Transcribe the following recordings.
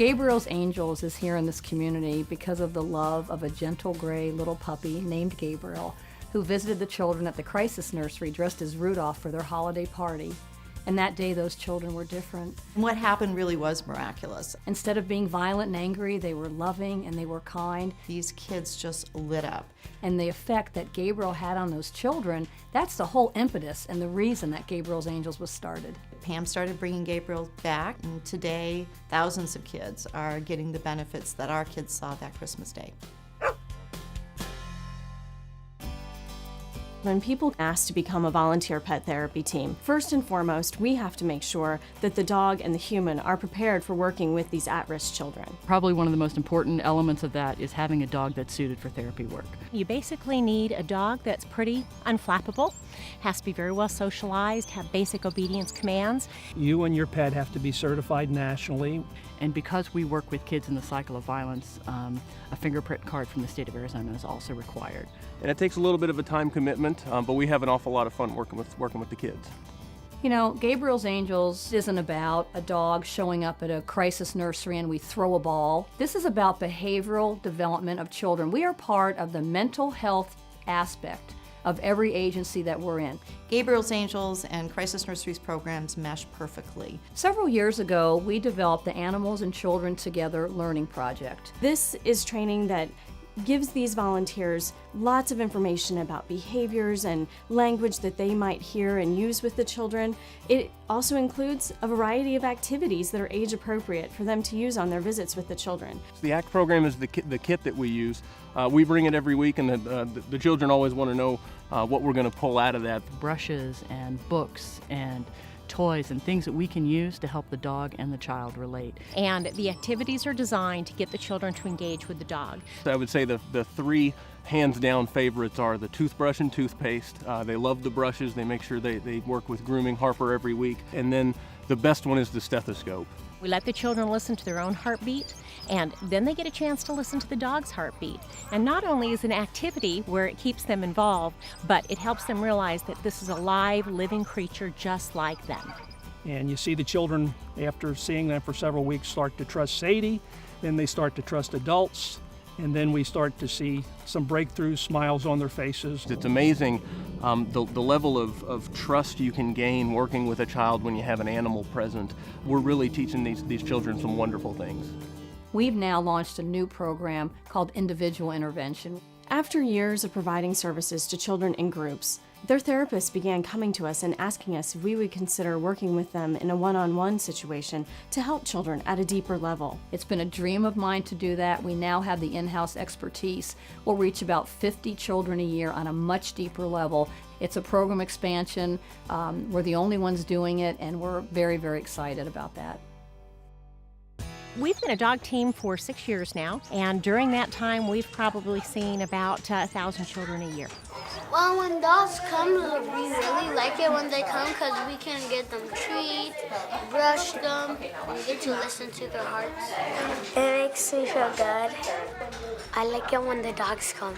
Gabriel's Angels is here in this community because of the love of a gentle gray little puppy named Gabriel, who visited the children at the crisis nursery dressed as Rudolph for their holiday party. And that day, those children were different. What happened really was miraculous. Instead of being violent and angry, they were loving and they were kind. These kids just lit up. And the effect that Gabriel had on those children, that's the whole impetus and the reason that Gabriel's Angels was started. Pam started bringing Gabriel back, and today thousands of kids are getting the benefits that our kids saw that Christmas Day. When people ask to become a volunteer pet therapy team, first and foremost, we have to make sure that the dog and the human are prepared for working with these at-risk children. Probably one of the most important elements of that is having a dog that's suited for therapy work. You basically need a dog that's pretty unflappable, has to be very well socialized, have basic obedience commands. You and your pet have to be certified nationally. And because we work with kids in the cycle of violence, a fingerprint card from the state of Arizona is also required. And it takes a little bit of a time commitment, but we have an awful lot of fun working with the kids. You know, Gabriel's Angels isn't about a dog showing up at a crisis nursery and we throw a ball. This is about behavioral development of children. We are part of the mental health aspect of every agency that we're in. Gabriel's Angels and Crisis Nurseries programs mesh perfectly. Several years ago, we developed the Animals and Children Together Learning Project. This is training that gives these volunteers lots of information about behaviors and language that they might hear and use with the children. It also includes a variety of activities that are age appropriate for them to use on their visits with the children. The ACT program is the kit that we use. We bring it every week, and the children always want to know what we're going to pull out of that. Brushes and books and toys and things that we can use to help the dog and the child relate. And the activities are designed to get the children to engage with the dog. I would say the three hands-down favorites are the toothbrush and toothpaste. They love the brushes. They make sure they work with grooming Harper every week. And then the best one is the stethoscope. We let the children listen to their own heartbeat, and then they get a chance to listen to the dog's heartbeat. And not only is it an activity where it keeps them involved, but it helps them realize that this is a live, living creature just like them. And you see the children, after seeing them for several weeks, start to trust Sadie, then they start to trust adults, and then we start to see some breakthroughs, smiles on their faces. It's amazing the level of trust you can gain working with a child when you have an animal present. We're really teaching these children some wonderful things. We've now launched a new program called Individual Intervention. After years of providing services to children in groups, their therapists began coming to us and asking us if we would consider working with them in a one-on-one situation to help children at a deeper level. It's been a dream of mine to do that. We now have the in-house expertise. We'll reach about 50 children a year on a much deeper level. It's a program expansion. We're the only ones doing it, and we're very, very excited about that. We've been a dog team for 6 years now, and during that time we've probably seen about 1,000 children a year. Well, when dogs come, we really like it when they come because we can get them treats, brush them, and get to listen to their hearts. It makes me feel good. I like it when the dogs come.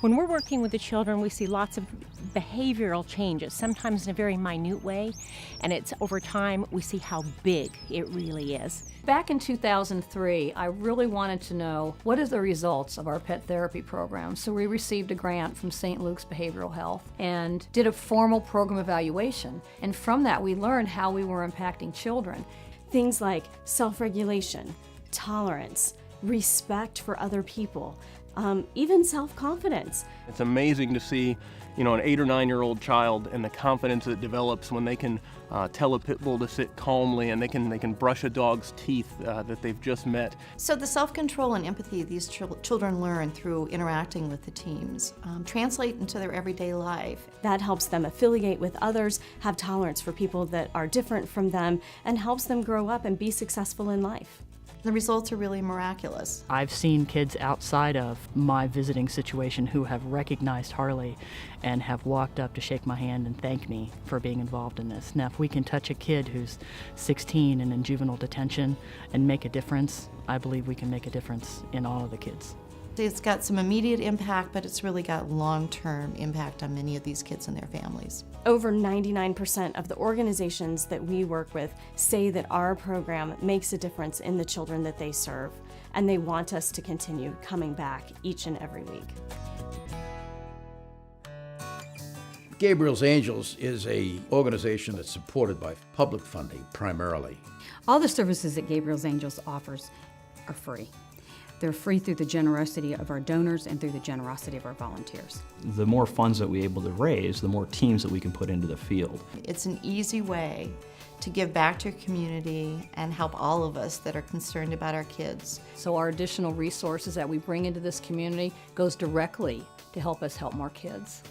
When we're working with the children, we see lots of behavioral changes, sometimes in a very minute way, and it's over time we see how big it really is. Back in 2003, I really wanted to know what are the results of our pet therapy program. So we received a grant from St. Luke's Behavioral Health and did a formal program evaluation. And from that, we learned how we were impacting children. Things like self-regulation, tolerance, respect for other people, even self-confidence. It's amazing to see, an 8 or 9-year-old child and the confidence that develops when they can tell a pit bull to sit calmly, and they can brush a dog's teeth that they've just met. So the self-control and empathy these children learn through interacting with the teams translate into their everyday life. That helps them affiliate with others, have tolerance for people that are different from them, and helps them grow up and be successful in life. The results are really miraculous. I've seen kids outside of my visiting situation who have recognized Harley and have walked up to shake my hand and thank me for being involved in this. Now, if we can touch a kid who's 16 and in juvenile detention and make a difference, I believe we can make a difference in all of the kids. It's got some immediate impact, but it's really got long-term impact on many of these kids and their families. Over 99% of the organizations that we work with say that our program makes a difference in the children that they serve, and they want us to continue coming back each and every week. Gabriel's Angels is an organization that's supported by public funding primarily. All the services that Gabriel's Angels offers are free. They're free through the generosity of our donors and through the generosity of our volunteers. The more funds that we're able to raise, the more teams that we can put into the field. It's an easy way to give back to your community and help all of us that are concerned about our kids. So our additional resources that we bring into this community goes directly to help us help more kids.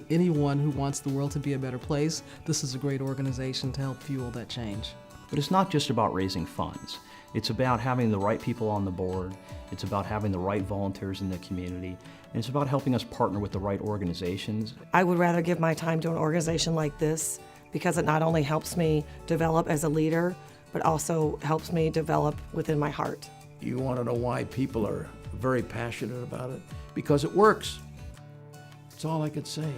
Anyone who wants the world to be a better place, this is a great organization to help fuel that change. But it's not just about raising funds. It's about having the right people on the board. It's about having the right volunteers in the community. And it's about helping us partner with the right organizations. I would rather give my time to an organization like this because it not only helps me develop as a leader, but also helps me develop within my heart. You want to know why people are very passionate about it? Because it works. That's all I could say.